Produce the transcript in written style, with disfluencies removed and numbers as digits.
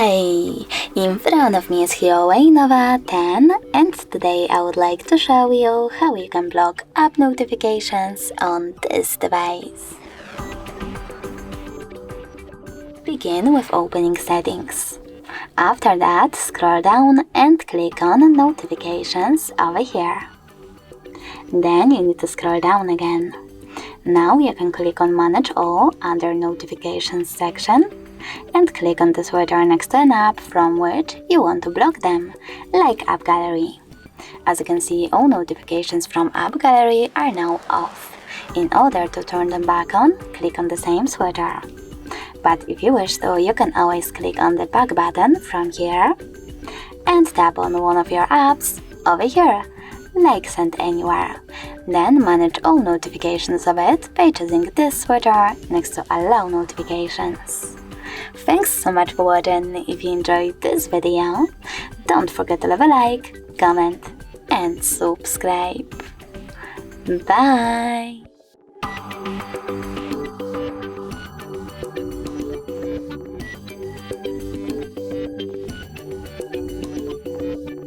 Hey! In front of me is HUAWEI Nova 10 and today I would like to show you how you can block app notifications on this device. Begin with opening settings. After that, scroll down and click on notifications over here. Then you need to scroll down again. Now you can click on Manage All under Notifications section and click on the switcher next to an app from which you want to block them, like App Gallery. As you can see, all notifications from App Gallery are now off. In order to turn them back on, click on the same switcher. But if you wish to, you can always click on the back button from here and tap on one of your apps over here, like Send Anywhere. Then manage all notifications of it by choosing this switcher next to Allow Notifications. Thanks so much for watching. If you enjoyed this video, don't forget to leave a like, comment and subscribe. Bye!